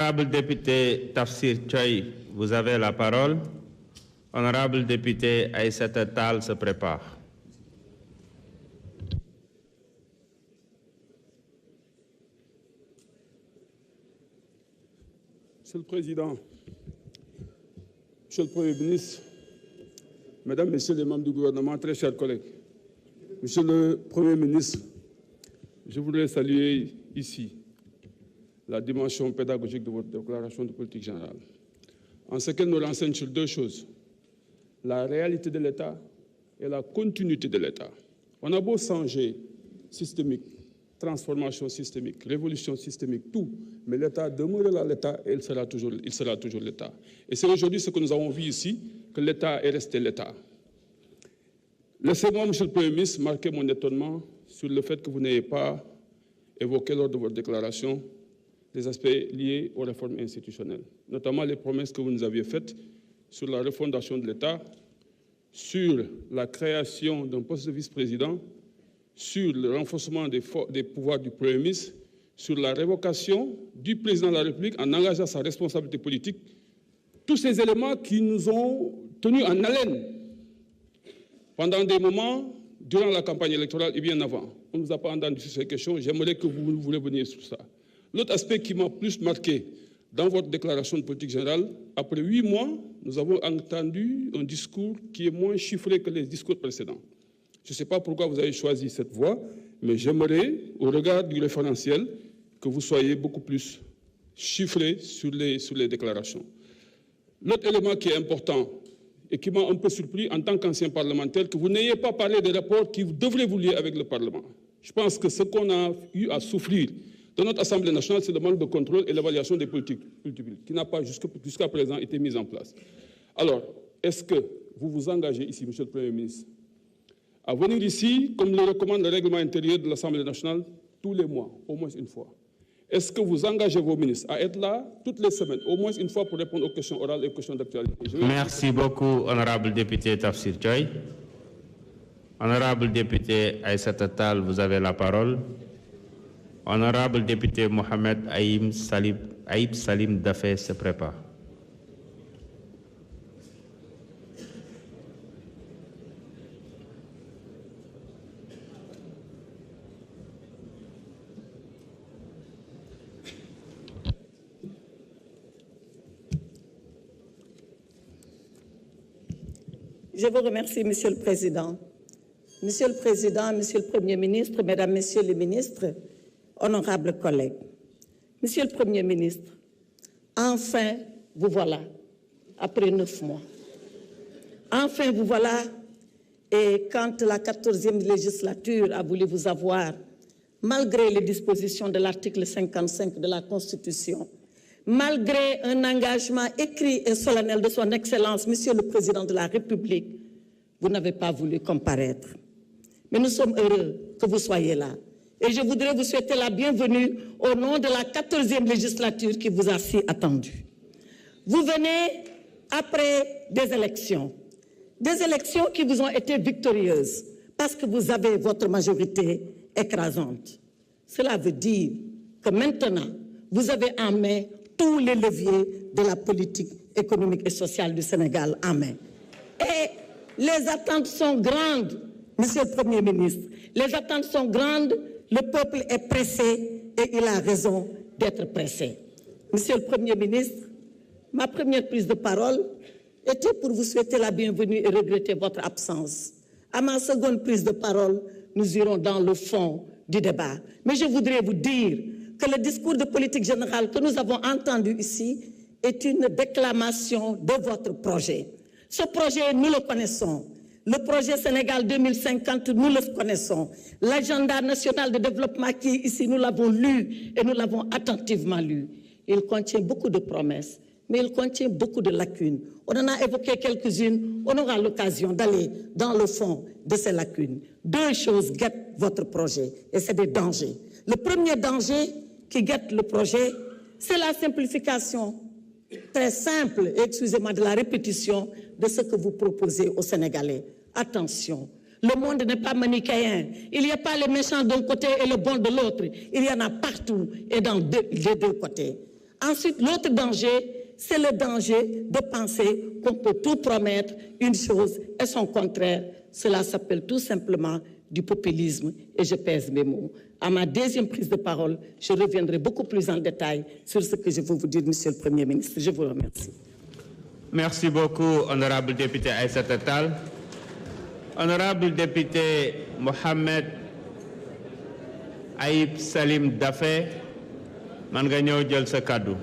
Honorable député Tafsir Choy, vous avez la parole. Honorable député Aïssata Tall se prépare. Monsieur le Président, Monsieur le Premier ministre, Mesdames, Messieurs les membres du gouvernement, très chers collègues, Monsieur le Premier ministre, je voudrais saluer ici la dimension pédagogique de votre déclaration de politique générale, en ce qu'elle nous renseigne sur deux choses, la réalité de l'État et la continuité de l'État. On a beau changer systémique, transformation systémique, révolution systémique, tout, mais l'État demeurera l'État et il sera toujours l'État. Et c'est aujourd'hui ce que nous avons vu ici, que l'État est resté l'État. Laissez-moi, Monsieur le Premier ministre, marquer mon étonnement sur le fait que vous n'ayez pas évoqué lors de votre déclaration des aspects liés aux réformes institutionnelles, notamment les promesses que vous nous aviez faites sur la refondation de l'État, sur la création d'un poste de vice-président, sur le renforcement des pouvoirs du Premier ministre, sur la révocation du président de la République en engageant sa responsabilité politique, tous ces éléments qui nous ont tenus en haleine pendant des moments, durant la campagne électorale et bien avant. On ne nous a pas entendu sur ces questions, j'aimerais que vous voulez venir sur ça. L'autre aspect qui m'a plus marqué dans votre déclaration de politique générale, après 8 mois, nous avons entendu un discours qui est moins chiffré que les discours précédents. Je ne sais pas pourquoi vous avez choisi cette voie, mais j'aimerais, au regard du référentiel, que vous soyez beaucoup plus chiffré sur les déclarations. L'autre élément qui est important et qui m'a un peu surpris en tant qu'ancien parlementaire, que vous n'ayez pas parlé des rapports qui devraient vous lier avec le Parlement. Je pense que ce qu'on a eu à souffrir dans notre Assemblée nationale, c'est le manque de contrôle et l'évaluation des politiques publiques, qui n'a pas jusqu'à présent été mise en place. Alors, est-ce que vous vous engagez ici, Monsieur le Premier ministre, à venir ici, comme le recommande le règlement intérieur de l'Assemblée nationale, tous les mois, au moins une fois? Est-ce que vous engagez vos ministres à être là toutes les semaines, au moins une fois, pour répondre aux questions orales et aux questions d'actualité? Merci beaucoup, honorable député Tafsir Choy. Honorable député Aïssata Tall, vous avez la parole. Honorable député Mohamed Aïb Salim Dafé se prépare. Je vous remercie, Monsieur le Président. Monsieur le Président, Monsieur le Premier ministre, Mesdames, Messieurs les ministres, honorables collègues. Monsieur le Premier ministre, enfin, vous voilà, après 9 mois. Enfin, vous voilà, et quand la 14e législature a voulu vous avoir, malgré les dispositions de l'article 55 de la Constitution, malgré un engagement écrit et solennel de son Excellence, Monsieur le Président de la République, vous n'avez pas voulu comparaître. Mais nous sommes heureux que vous soyez là. Et je voudrais vous souhaiter la bienvenue au nom de la 14e législature qui vous a si attendu. Vous venez après des élections qui vous ont été victorieuses parce que vous avez votre majorité écrasante. Cela veut dire que maintenant, vous avez en main tous les leviers de la politique économique et sociale du Sénégal en main. Et les attentes sont grandes, Monsieur le Premier ministre. Les attentes sont grandes, le peuple est pressé et il a raison d'être pressé. Monsieur le Premier ministre, ma première prise de parole était pour vous souhaiter la bienvenue et regretter votre absence. À ma seconde prise de parole, nous irons dans le fond du débat. Mais je voudrais vous dire que le discours de politique générale que nous avons entendu ici est une déclamation de votre projet. Ce projet, nous le connaissons. Le projet Sénégal 2050, nous le connaissons. L'agenda national de développement qui est ici, nous l'avons lu et nous l'avons attentivement lu. Il contient beaucoup de promesses, mais il contient beaucoup de lacunes. On en a évoqué quelques-unes, on aura l'occasion d'aller dans le fond de ces lacunes. Deux choses guettent votre projet et c'est des dangers. Le premier danger qui guette le projet, c'est la simplification très simple, excusez-moi de la répétition, de ce que vous proposez aux Sénégalais. Attention, le monde n'est pas manichéen. Il n'y a pas les méchants d'un côté et le bon de l'autre. Il y en a partout et dans les deux côtés. Ensuite, l'autre danger, c'est le danger de penser qu'on peut tout promettre, une chose et son contraire. Cela s'appelle tout simplement du populisme et je pèse mes mots. À ma deuxième prise de parole, je reviendrai beaucoup plus en détail sur ce que je veux vous dire, Monsieur le Premier ministre. Je vous remercie. Merci beaucoup, honorable député Aïssata Tall. Honorable député Mohamed Aïb Salim Dafé, man nga ñëw jël sa kàddu.